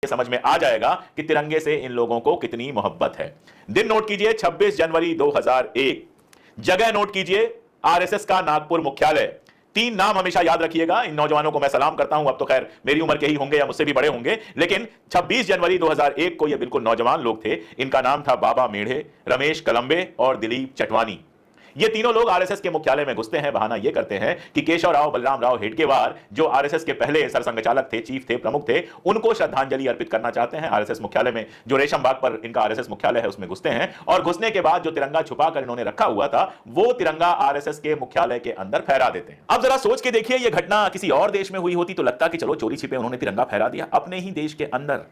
समझ में आ जाएगा कि तिरंगे से इन लोगों को कितनी मोहब्बत है। दिन नोट कीजिए 26 जनवरी 2001, जगह नोट कीजिए आरएसएस का नागपुर मुख्यालय। तीन नाम हमेशा याद रखिएगा। इन नौजवानों को मैं सलाम करता हूं, अब तो खैर मेरी उम्र के ही होंगे या मुझसे भी बड़े होंगे, लेकिन 26 जनवरी 2001 को ये बिल्कुल नौजवान लोग थे। इनका नाम था बाबा मेढ़े, रमेश कलंबे और दिलीप चटवानी। ये तीनों लोग आरएसएस के मुख्यालय में घुसते हैं। बहाना ये करते हैं कि केशव राव बलराम राव हेडगेवार, जो आरएसएस के पहले सरसंघचालक थे, चीफ थे, प्रमुख थे, उनको श्रद्धांजलि अर्पित करना चाहते हैं। आरएसएस मुख्यालय में, जो रेशम बाग पर इनका आरएसएस मुख्यालय है, उसमें घुसते हैं और घुसने के बाद जो तिरंगा छुपा कर इन्होंने रखा हुआ था, वो तिरंगा आरएसएस के मुख्यालय के अंदर फहरा देते हैं। अब जरा सोच के देखिए, ये घटना किसी और देश में हुई होती तो लगता कि चलो चोरी छिपे उन्होंने तिरंगा फहरा दिया। अपने ही देश के अंदर,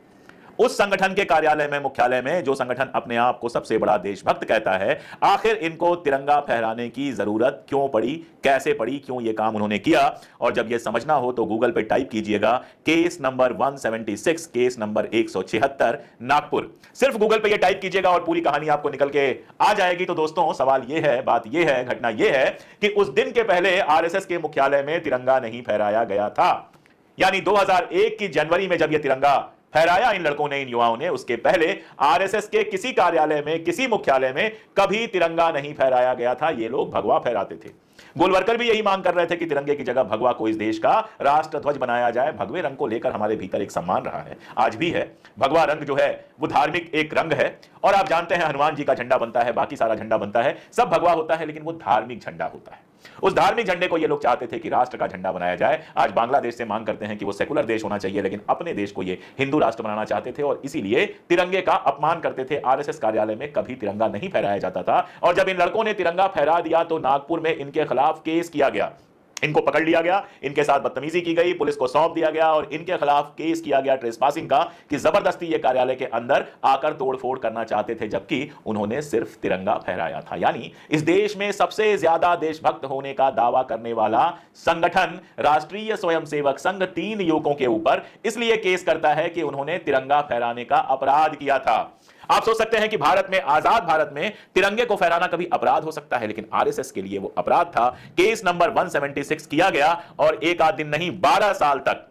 उस संगठन के कार्यालय में, मुख्यालय में, जो संगठन अपने आप को सबसे बड़ा देशभक्त कहता है, आखिर इनको तिरंगा फहराने की जरूरत क्यों पड़ी, कैसे पड़ी, क्यों यह काम उन्होंने किया। और जब यह समझना हो तो गूगल पे टाइप कीजिएगा case number 176, case number 176 Nagpur. सिर्फ गूगल पे यह टाइप कीजिएगा और पूरी कहानी आपको निकल के आ जाएगी। तो दोस्तों, सवाल यह है, बात यह है, घटना यह है कि उस दिन के पहले आरएसएस के मुख्यालय में तिरंगा नहीं फहराया गया था। यानी 2001 की जनवरी में जब यह तिरंगा फहराया इन लड़कों ने, इन युवाओं ने, उसके पहले आरएसएस के किसी कार्यालय में, किसी मुख्यालय में कभी तिरंगा नहीं फहराया गया था। ये लोग भगवा फहराते थे। गोलवरकर भी यही मांग कर रहे थे कि तिरंगे की जगह भगवा को इस देश का राष्ट्र ध्वज बनाया जाए। भगवे रंग को लेकर हमारे भीतर एक सम्मान रहा है, आज भी है। भगवा रंग जो है वो धार्मिक एक रंग है। और आप जानते हैं, हनुमान जी का झंडा बनता है, बाकी सारा झंडा बनता है, सब भगवा होता है, लेकिन वो धार्मिक झंडा होता है। उस धार्मिक झंडे को ये लोग चाहते थे कि राष्ट्र का झंडा बनाया जाए। आज बांग्लादेश से मांग करते हैं कि वो सेकुलर देश होना चाहिए, लेकिन अपने देश को ये हिंदू राष्ट्र बनाना चाहते थे और इसीलिए तिरंगे का अपमान करते थे। आरएसएस कार्यालय में कभी तिरंगा नहीं फहराया जाता था। और जब इन लड़कों ने तिरंगा फहरा दिया तो नागपुर में इनके खिलाफ केस किया गया। इनको पकड़ लिया गया, इनके साथ बदतमीजी की गई, पुलिस को सौंप दिया गया और इनके खिलाफ केस किया गया ट्रेसपासिंग का, कि जबरदस्ती ये कार्यालय के अंदर आकर तोड़फोड़ करना चाहते थे, जबकि उन्होंने सिर्फ तिरंगा फहराया था। यानी इस देश में सबसे ज्यादा देशभक्त होने का दावा करने वाला संगठन राष्ट्रीय स्वयंसेवक संघ 3 युवकों के ऊपर इसलिए केस करता है कि उन्होंने तिरंगा फहराने का अपराध किया था। आप सोच सकते हैं कि भारत में, आजाद भारत में, तिरंगे को फहराना कभी अपराध हो सकता है, लेकिन आरएसएस के लिए वो अपराध था। केस नंबर 176 किया गया और एक आध दिन नहीं, 12 साल तक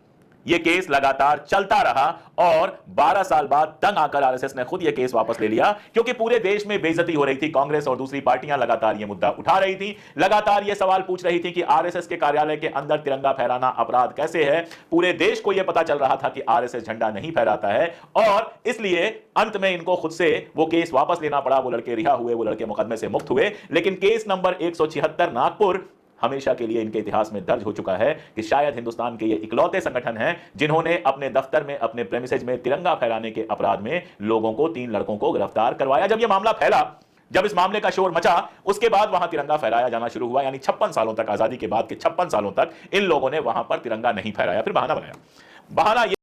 यह केस लगातार चलता रहा। और 12 साल बाद तंग आकर आरएसएस ने खुद यह केस वापस ले लिया, क्योंकि पूरे देश में बेइज्जती हो रही थी। कांग्रेस और दूसरी पार्टियां लगातार यह मुद्दा उठा रही थी, लगातार यह सवाल पूछ रही थी कि आरएसएस के कार्यालय के अंदर तिरंगा फहराना अपराध कैसे है। पूरे देश को यह पता चल रहा था कि आरएसएस झंडा नहीं फहराता है और इसलिए अंत में इनको खुद से वो केस वापस लेना पड़ा। वो लड़के रिहा हुए, वो लड़के मुकदमे से मुक्त हुए। लेकिन केस नंबर 176 नागपुर हमेशा के लिए इनके इतिहास में दर्ज हो चुका है कि शायद हिंदुस्तान के ये इकलौते संगठन हैं जिन्होंने अपने दफ्तर में, अपने प्रेमिसेज में तिरंगा फहराने के अपराध में लोगों को, 3 लड़कों को गिरफ्तार करवाया। जब यह मामला फैला, जब इस मामले का शोर मचा, उसके बाद वहां तिरंगा फहराया जाना शुरू हुआ। यानी 56 सालों तक, आजादी के बाद के 56 सालों तक इन लोगों ने वहां पर तिरंगा नहीं फहराया। फिर बहाना बनाया। बहाना